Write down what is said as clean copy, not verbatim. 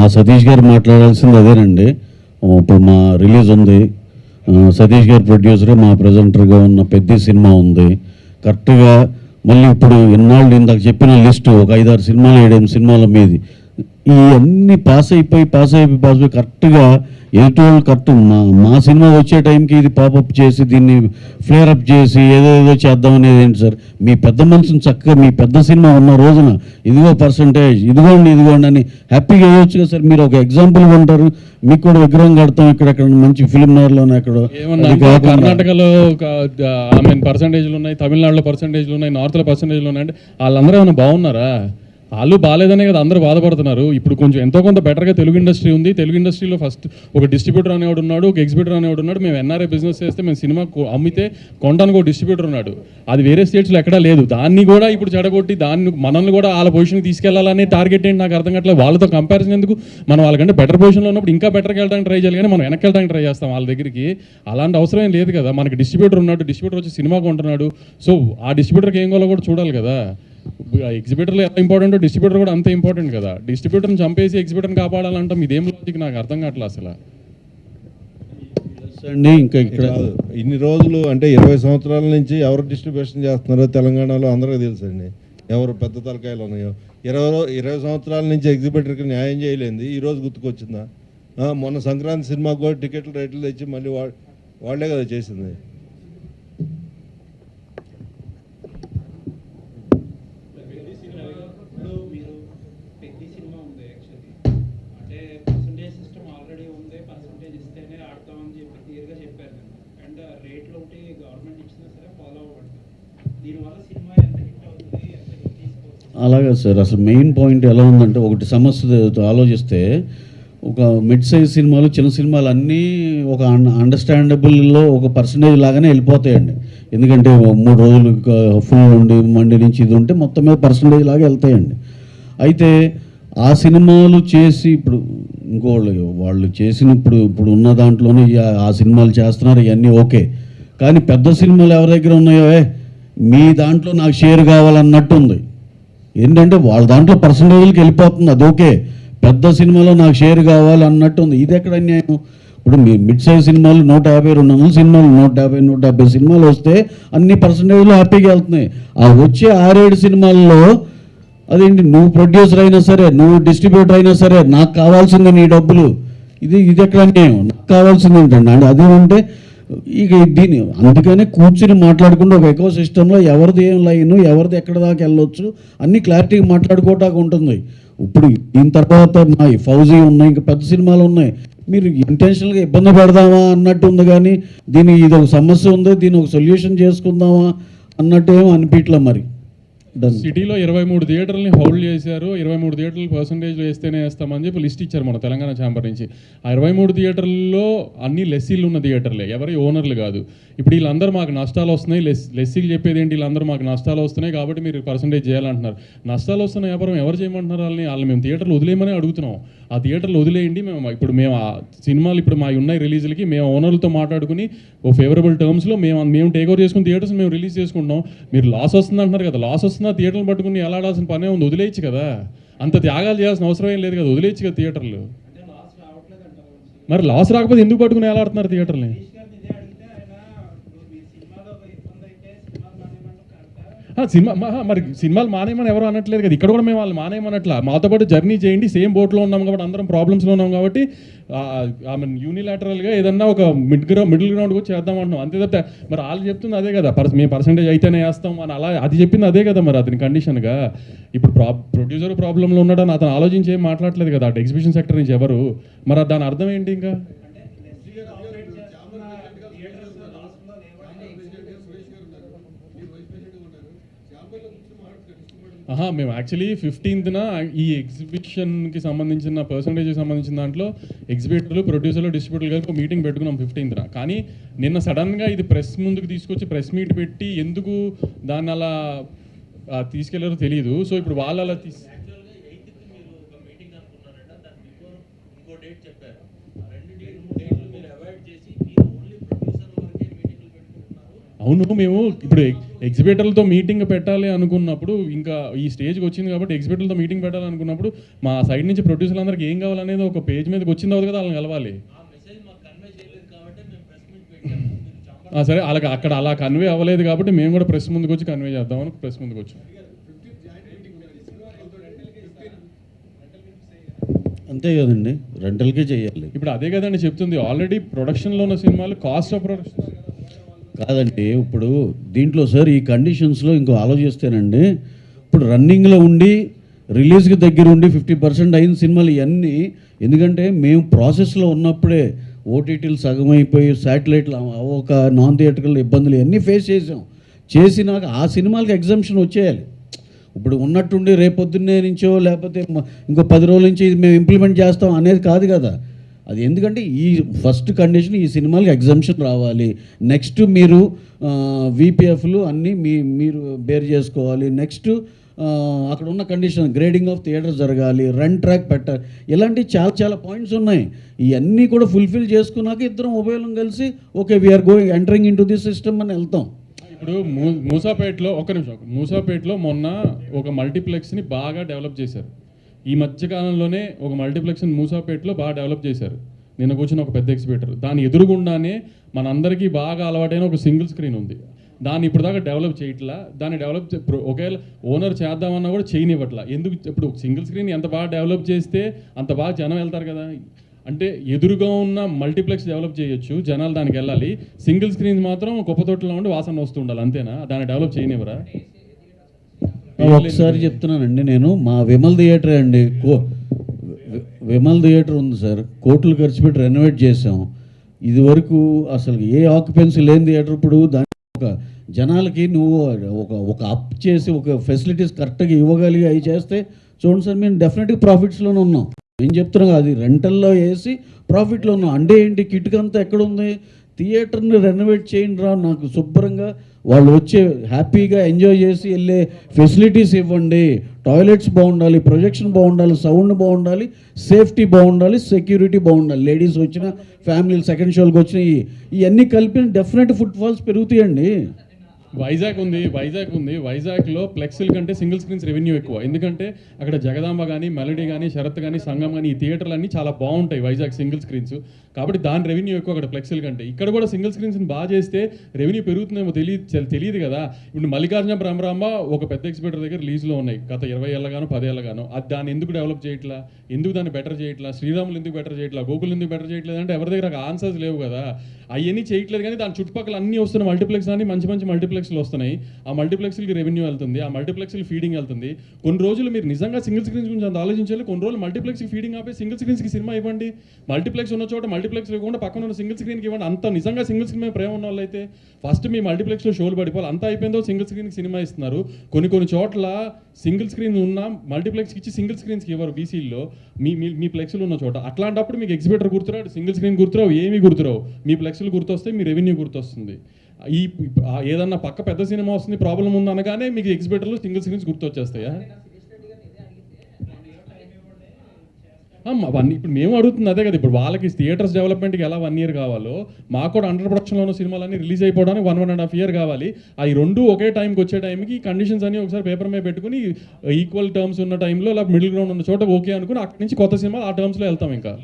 మా సతీష్ గారు మాట్లాడాల్సింది అదేనండి. ఇప్పుడు మా రిలీజ్ ఉంది, సతీష్ గారు ప్రొడ్యూసర్, మా ప్రజెంటర్గా ఉన్న పెద్ద సినిమా ఉంది. కరెక్ట్గా మళ్ళీ ఇప్పుడు ఇన్నాళ్ళు ఇందాక చెప్పిన లిస్టు ఒక 5-6 సినిమాలు 7-8 సినిమాల మీది ఇవన్నీ పాస్ అయిపోయి కరెక్ట్గా ఎదుటోళ్ళు కరెక్ట్ మా సినిమా వచ్చే టైంకి ఇది పాపప్ చేసి దీన్ని ఫ్లేరప్ చేసి ఏదో చేద్దాం అనేది ఏంటి సార్? మీ పెద్ద మనసుని చక్కగా మీ పెద్ద సినిమా ఉన్న రోజున ఇదిగో పర్సంటేజ్ ఇదిగోండి అని హ్యాపీగా వేయొచ్చు కదా సార్. మీరు ఒక ఎగ్జాంపుల్ ఉంటారు, మీకు కూడా విగ్రహం కడతాం ఇక్కడ మంచి ఫిలిం నగర్లోనే ఎక్కడ కర్ణాటకలో పర్సంటేజ్లు ఉన్నాయి, తమిళనాడులో పర్సంటేజ్లు ఉన్నాయి, నార్త్లో పర్సంటేజ్లు ఉన్నాయి. అంటే వాళ్ళందరూ ఏమైనా బాగున్నారా? వాళ్ళు బాగాలేదనే కదా అందరూ బాధపడుతున్నారు. ఇప్పుడు కొంచెం ఎంతో కొంత బెటర్గా తెలుగు ఇండస్ట్రీ ఉంది. తెలుగు ఇండస్ట్రీలో ఫస్ట్ ఒక డిస్ట్రిబ్యూటర్ అనేవాడు ఉన్నాడు, ఒక ఎగ్జిబ్యూటర్ అనేవాడు ఉన్నాడు. మేము ఎన్ఆర్ఐ బిజినెస్ చేస్తే మేము సినిమా అమ్మితే కొనడానికి ఒక డిస్ట్రిబ్యూటర్ ఉన్నాడు. అది వేరే స్టేట్స్లో ఎక్కడా లేదు. దాన్ని కూడా ఇప్పుడు చెడగొట్టి మనల్ని కూడా వాళ్ళ పొజిషన్కి తీసుకెళ్లాలనే టార్గెట్ ఏంటి నాకు అర్థం కావట్లేదు. వాళ్ళతో కంపారిజన్ ఎందుకు? మనం వాళ్ళకంటే బెటర్ పొజిషన్లో ఉన్నప్పుడు ఇంకా బెటర్గా వెళ్ళడానికి ట్రై చేయాలి, కానీ మనం వెనక్కి వెళ్ళడానికి ట్రై చేస్తాం వాళ్ళ దగ్గరికి. అలాంటి అవసరం ఏం లేదు కదా. మనకి డిస్ట్రిబ్యూటర్ ఉన్నాడు, డిస్ట్రిబ్యూటర్ వచ్చి సినిమా కొంటున్నాడు. సో ఆ డిస్ట్రిబ్యూటర్కి ఏం కావాలో కూడా చూడాలి కదా. ఎగ్జిబ్యూటర్లో ఎంత ఇంపార్టెంట్, డిస్ట్రిబ్యూటర్ కూడా అంతే ఇంపార్టెంట్ కదా. డిస్ట్రిబ్యూటర్ని చంపేసి ఎగ్జిబ్యూటర్ని కాపాడాలంటాం, ఇదేం లాజిక్ నాకు అర్థం కావట్లేదు అసలు. అండి ఇంకా ఇక్కడ ఇన్ని రోజులు అంటే 20 సంవత్సరాల నుంచి ఎవరు డిస్ట్రిబ్యూషన్ చేస్తున్నారో తెలంగాణలో అందరికీ తెలుసు అండి. ఎవరు పెద్ద తలకాయలు ఉన్నాయో 20 సంవత్సరాల నుంచి ఎగ్జిబ్యూటర్కి న్యాయం చేయలేదు. ఈరోజు గుర్తుకొచ్చిందా? మొన్న సంక్రాంతి సినిమాకు కూడా టికెట్లు రేట్లు తెచ్చి మళ్ళీ వాళ్ళే కదా చేసింది. అలాగే సార్. అసలు మెయిన్ పాయింట్ ఎలా ఉందంటే, ఒకటి సమస్య ఆలోచిస్తే ఒక మిడ్ సైజ్ సినిమాలు, చిన్న సినిమాలు అన్నీ ఒక అండర్స్టాండబుల్లో ఒక పర్సంటేజ్ లాగానే వెళ్ళిపోతాయండి. ఎందుకంటే 3 రోజులు ఫుల్ ఉండి మండి నుంచి ఇది ఉంటే మొత్తం మీద పర్సంటేజ్ లాగా వెళ్తాయండి. అయితే ఆ సినిమాలు చేసి ఇప్పుడు వాళ్ళు చేసినప్పుడు ఇప్పుడు ఉన్న దాంట్లోనే ఆ సినిమాలు చేస్తున్నారు, ఇవన్నీ ఓకే. కానీ పెద్ద సినిమాలు ఎవరి దగ్గర ఉన్నాయో మీ దాంట్లో నాకు షేర్ కావాలన్నట్టు ఉంది. ఏంటంటే వాళ్ళ దాంట్లో పర్సంటేజ్కి వెళ్ళిపోతుంది, అది ఓకే. పెద్ద సినిమాలో నాకు షేర్ కావాలి అన్నట్టు ఉంది. ఇది ఎక్కడ అన్యాయం? ఇప్పుడు మీ మిడ్ సైజ్ సినిమాలు 150, 200 సినిమాలు, 150 సినిమాలు వస్తే అన్ని పర్సంటేజ్లు హ్యాపీగా వెళ్తున్నాయి. ఆ వచ్చే 6-7 సినిమాల్లో అదేంటి, నువ్వు ప్రొడ్యూసర్ అయినా సరే, నువ్వు డిస్ట్రిబ్యూటర్ అయినా సరే, నాకు కావాల్సింది నీ డబ్బులు. ఇది ఎక్కడ అన్యాయం? నాకు కావాల్సింది ఏంటండి? అదేమంటే ఇక దీన్ని అందుకనే కూర్చుని మాట్లాడుకుంటూ ఒక ఎకో సిస్టంలో ఎవరిది ఏం లైను, ఎవరిది ఎక్కడ దాకా వెళ్ళొచ్చు అన్నీ క్లారిటీగా మాట్లాడుకోవటానికి ఉంటుంది. ఇప్పుడు దీని తర్వాత మా ఫౌజీ ఉన్నాయి, ఇంకా పెద్ద సినిమాలు ఉన్నాయి. మీరు ఇంటెన్షనల్గా ఇబ్బంది పెడదామా అన్నట్టు ఉంది, కానీ దీని ఇది ఒక సమస్య ఉంది, దీన్ని ఒక సొల్యూషన్ చేసుకుందామా అన్నట్టు ఏమో అనిపించలే. మరి సిటీలో 23 థియేటర్లని హోల్డ్ చేశారు. 23 థియేటర్లు పర్సంటేజ్లు వేస్తేనే వేస్తామని చెప్పి లిస్ట్ ఇచ్చారు మన తెలంగాణ ఛాంబర్ నుంచి. ఆ 23 థియేటర్లలో అన్ని లెస్సీలు ఉన్న థియేటర్లే, ఎవరి ఓనర్లు కాదు. ఇప్పుడు వీళ్ళందరూ మాకు నష్టాలు వస్తున్నాయి, లెస్సీలు చెప్పేది ఏంటి, వీళ్ళందరూ మాకు నష్టాలు వస్తున్నాయి కాబట్టి మీరు పర్సంటేజ్ చేయాలంటున్నారు. నష్టాలు వస్తున్న వ్యాపారం ఎవరు చేయమంటున్నారు? వాళ్ళు మేము థియేటర్లు వదిలేయమని అడుగుతున్నాం. ఆ థియేటర్లు వదిలేయండి, మేము ఆ సినిమాలు ఇప్పుడు మా ఉన్నాయి రిలీజులకి మేము ఓనర్లతో మాట్లాడుకుని ఓ ఫేవరబుల్ టర్మ్స్లో మేము టేక్ ఓవర్ చేసుకుని థియేటర్స్ మేము రిలీజ్ చేసుకుంటాం. మీరు లాస్ వస్తుంది అంటున్నారు కదా, లాస్ వస్తున్నా థియేటర్లు పట్టుకుని ఎలా ఆడాల్సిన పనే ఉంది, వదిలేయచ్చు కదా. అంత త్యాగాలు చేయాల్సిన అవసరం ఏం లేదు కదా, వదిలేయచ్చు కదా థియేటర్లు. మరి లాస్ రాకపోతే ఎందుకు పట్టుకుని ఎలా ఆడుతున్నారు థియేటర్ని? సినిమా మరి సినిమాలు మానేయమని ఎవరు అనట్లేదు కదా. ఇక్కడ కూడా మేము వాళ్ళు మానేయమన్నట్లా, మాతో పాటు జర్నీ చేయండి, సేమ్ బోట్లో ఉన్నాం కాబట్టి అందరం ప్రాబ్లమ్స్లో ఉన్నాం కాబట్టి యూనిలాటరల్గా ఏదన్నా ఒక మిడిల్ గ్రౌండ్ కూడా చేద్దాం అంటున్నాం, అంతే తప్ప. మరి వాళ్ళు చెప్తుంది అదే కదా, మేము పర్సంటేజ్ అయితేనే వేస్తాం అని అలా అది చెప్పింది అదే కదా. మరి అతని కండిషన్గా ఇప్పుడు ప్రొడ్యూసర్ ప్రాబ్లంలో ఉన్నాడని అతను ఆలోచించి ఏం మాట్లాడలేదు కదా అటు ఎగ్జిబిషన్ సెక్టర్ నుంచి ఎవరు. మరి దాని అర్థం ఏంటి? ఇంకా మేము యాక్చువల్లీ 15న ఈ ఎగ్జిబిషన్కి సంబంధించిన పర్సంటేజ్కి సంబంధించిన దాంట్లో ఎగ్జిబిటర్లు, ప్రొడ్యూసర్లు, డిస్ట్రిబ్యూటర్లు కలిపి ఒక మీటింగ్ పెట్టుకున్నాం 15న. కానీ నిన్న సడన్గా ఇది ప్రెస్ ముందుకు తీసుకొచ్చి ప్రెస్ మీట్ పెట్టి ఎందుకు దాన్ని అలా తీసుకెళ్లారో తెలియదు. సో ఇప్పుడు వాళ్ళు అలా అవును, మేము ఇప్పుడు ఎగ్జిబిటర్లతో మీటింగ్ పెట్టాలి అనుకున్నప్పుడు, ఇంకా ఈ స్టేజ్కి వచ్చింది కాబట్టి ఎగ్జిబిటర్లతో మీటింగ్ పెట్టాలి అనుకున్నప్పుడు మా సైడ్ నుంచి ప్రొడ్యూసర్లు అందరికి ఏం కావాలనేది ఒక పేజ్ మీదకి వచ్చిన తర్వాత కదా వాళ్ళని కలవాలి. సరే, అలాగే అక్కడ అలా కన్వే అవ్వలేదు కాబట్టి మేము కూడా ప్రెస్ ముందుకు వచ్చి కన్వే చేద్దామని ప్రెస్ ముందుకు వచ్చాం. అంతే కదండి, రెంటల్కే చేయాలి. ఇప్పుడు అదే కదండి చెప్తుంది, ఆల్రెడీ ప్రొడక్షన్లో ఉన్న సినిమాలు కాస్ట్ ఆఫ్ ప్రొడక్షన్ కాదండి. ఇప్పుడు దీంట్లో సార్ ఈ కండిషన్స్లో ఇంకో ఆలోచిస్తేనండి, ఇప్పుడు రన్నింగ్లో ఉండి రిలీజ్కి దగ్గర ఉండి 50% అయిన సినిమాలు ఇవన్నీ, ఎందుకంటే మేము ప్రాసెస్లో ఉన్నప్పుడే ఓటీటీలు సగమైపోయి శాటిలైట్లు ఒక నాన్ థియేటర్కల్ ఇబ్బందులు ఇవన్నీ ఫేస్ చేసినాక ఆ సినిమాలకి ఎగ్జామ్షన్ వచ్చేయాలి. ఇప్పుడు ఉన్నట్టుండి రేపొద్దున్నే నుంచో లేకపోతే ఇంకో 10 రోజుల నుంచి ఇది మేము ఇంప్లిమెంట్ చేస్తాం అనేది కాదు కదా. అది ఎందుకంటే ఈ ఫస్ట్ కండిషన్ ఈ సినిమాలకి ఎగ్జామ్షన్ రావాలి. నెక్స్ట్ మీరు విపిఎఫ్లు అన్నీ మీరు బేర్ చేసుకోవాలి. నెక్స్ట్ అక్కడ ఉన్న కండిషన్ గ్రేడింగ్ ఆఫ్ థియేటర్ జరగాలి, రన్ ట్రాక్ పెట్టాలి, ఇలాంటి చాలా చాలా పాయింట్స్ ఉన్నాయి. ఇవన్నీ కూడా ఫుల్ఫిల్ చేసుకున్నాక ఇద్దరం ఉభయం కలిసి okay we're going entering into this system అని వెళ్తాం. ఇప్పుడు మూసాపేటలో ఒక్క నిమిషం, మూసాపేటలో మొన్న ఒక మల్టీప్లెక్స్ని బాగా డెవలప్ చేశారు. ఈ మధ్యకాలంలోనే ఒక మల్టీప్లెక్స్ని మూసాపేటలో బాగా డెవలప్ చేశారు. నిన్న కూర్చున్న ఒక పెద్ద ఎగ్జిబిటర్, దాని ఎదురుగుండానే మనందరికీ బాగా అలవాటైన ఒక సింగిల్ స్క్రీన్ ఉంది. దాన్ని ఇప్పుడు దాకా డెవలప్ చేయట్లా. దాన్ని డెవలప్ ఒకవేళ ఓనర్ చేద్దామన్నా కూడా చేయనివ్వట్లా. ఎందుకు? ఇప్పుడు సింగిల్ స్క్రీన్ ఎంత బాగా డెవలప్ చేస్తే అంత బాగా జనం వెళ్తారు కదా. అంటే ఎదురుగా ఉన్న మల్టీప్లెక్స్ డెవలప్ చేయొచ్చు, జనాలు దానికి వెళ్ళాలి. సింగిల్ స్క్రీన్స్ మాత్రం కుప్పతొట్టులో ఉండి వాసన వస్తూ ఉండాలి, అంతేనా? దాన్ని డెవలప్ చేయనివ్వరా? ఒకసారి చెప్తున్నానండి, నేను మా విమల్ థియేటర్ అండి, విమల్ థియేటర్ ఉంది సార్, కోట్లు ఖర్చు పెట్టి రెనోవేట్ చేసాం. ఇది వరకు అసలు ఏ ఆక్యుపెన్సీ లేని థియేటర్. ఇప్పుడు దాని ఒక జనాలకి నువ్వు ఒక అప్ చేసి ఒక ఫెసిలిటీస్ కరెక్ట్గా ఇవ్వగలిగి అవి చేస్తే చూడండి సార్, మేము డెఫినెట్గా ప్రాఫిట్స్లోనే ఉన్నాం. నేను చెప్తున్నాను అది రెంటల్లో వేసి ప్రాఫిట్లో ఉన్నాం. అంటే ఏంటి, కిటుక్ అంతా ఎక్కడుంది? థియేటర్ని రెనోవేట్ చేయండి రా, నాకు శుభ్రంగా వాళ్ళు వచ్చే హ్యాపీగా ఎంజాయ్ చేసి వెళ్ళే ఫెసిలిటీస్ ఇవ్వండి. టాయిలెట్స్ బాగుండాలి, ప్రొజెక్షన్ బాగుండాలి, సౌండ్ బాగుండాలి, సేఫ్టీ బాగుండాలి, సెక్యూరిటీ బాగుండాలి. లేడీస్ వచ్చిన ఫ్యామిలీలు సెకండ్ షోలకు వచ్చిన ఇవన్నీ కలిపి డెఫినెట్ ఫుట్ ఫాల్స్ పెరుగుతాయండి. వైజాగ్ ఉంది. వైజాగ్లో ఫ్లెక్సీల కంటే సింగిల్ స్క్రీన్స్ రెవెన్యూ ఎక్కువ. ఎందుకంటే అక్కడ జగదాంబ కానీ, మెలడీ కానీ, శరత్ కానీ, సంగం కానీ, ఈ థియేటర్లు అన్నీ చాలా బాగుంటాయి వైజాగ్ సింగిల్ స్క్రీన్స్. కాబట్టి దాని రెవెన్యూ ఎక్కువ అక్కడ ఫ్లెక్సీల కంటే. ఇక్కడ కూడా సింగిల్ స్క్రీన్స్ని బాగా చేస్తే రెవెన్యూ పెరుగుతుందేమో తెలియదు కదా. ఇప్పుడు మల్లికార్జున బ్రహ్మరాంబ ఒక పెద్ద ఎగ్జిబిటర్ దగ్గర రిలీజ్లో ఉన్నాయి గత 20 ఏళ్ళగానో 10 ఏళ్ళగానో. అది దాన్ని ఎందుకు డెవలప్ చేయట్లా? ఎందుకు దాన్ని బెటర్ చేయట్లా? శ్రీరాములు ఎందుకు బెటర్ చేయట్లా? గోకులు ఎందుకు బెటర్ చేయట్లేదు అంటే ఎవరి దగ్గర ఆన్సర్స్ లేవు కదా. అవన్నీ చేయట్లేదు. కానీ దాని చుట్టుపక్కల అన్నీ వస్తున్న మల్టీప్లెక్స్ అని మంచి మల్టీప్లెక్స్లు వస్తున్నాయి. ఆ మల్టీప్లెక్స్కి రెవెన్యూ వెళ్తుంది, ఆ మల్టీప్లెక్స్కి ఫీడింగ్ వెళ్తుంది. కొన్ని రోజులు మీరు నిజంగా సింగిల్ స్క్రీన్స్ గురించి అంత ఆలోచించాలి. కొన్ని రోజులు మల్టీప్లెక్స్కి ఫీడింగ్ ఆపి సింగిల్ స్క్రీన్స్కి సినిమా ఇవ్వండి. మల్టీప్లెక్స్ ఉన్న చోట మల్టీప్లెక్స్ ఇవ్వకుండా పక్కన ఉన్న సింగిల్ స్క్రీన్కి ఇవ్వండి. అంత నిజంగా సింగిల్ స్క్రీన్ మీద ప్రేమ ఉన్న వాళ్ళు అయితే ఫస్ట్ మీ మల్టీప్లెక్స్లో షోలు పడిపోవాలి. అంతా అయిపోయిందో సింగిల్ స్క్రీన్కి సినిమా ఇస్తున్నారు. కొన్ని చోట్ల సింగిల్ స్క్రీన్ ఉన్న మల్టీప్లెక్స్కి ఇచ్చి సింగిల్ స్క్రీన్స్కి ఇవ్వరు బీసీల్లో. మీ ప్లెక్స్లు ఉన్న చోట. అట్లాంటప్పుడు మీకు ఎగ్జిబిటర్ గుర్తురావు, సింగిల్ స్క్రీన్ గుర్తురావు, ఏమీ గుర్తురావు. మీ ప్లెక్స్లు గుర్తొస్తాయి, మీ రెవెన్యూ గుర్తొస్తుంది. ఏదన్నా పక్క పెద్ద సినిమా వస్తుంది ప్రాబ్లం ఉంది అనగానే మీకు ఎగ్జిబిటర్లు సింగిల్ స్క్రీన్స్ గుర్తొచ్చేస్తాయా? ఇప్పుడు మేము అడుగుతుంది అదే కదా. ఇప్పుడు వాళ్ళకి థియేటర్స్ డెవలప్మెంట్కి ఎలా 1 year కావాలో, మాకు కూడా అండర్ ప్రొడక్షన్లో ఉన్న సినిమాలన్నీ రిలీజ్ అయిపోవడానికి 1.5 year కావాలి. అవి రెండు ఒకే టైంకి వచ్చే టైంకి కండిషన్స్ అన్ని ఒకసారి పేపర్ మీద పెట్టుకుని ఈక్వల్ టర్మ్స్ ఉన్న టైంలో, లేదా మిడిల్ గ్రౌండ్ ఉన్న చోట ఓకే అనుకుని అక్కడి నుంచి కొత్త సినిమాలు ఆ టర్మ్స్లో వెళ్తాం ఇంకా.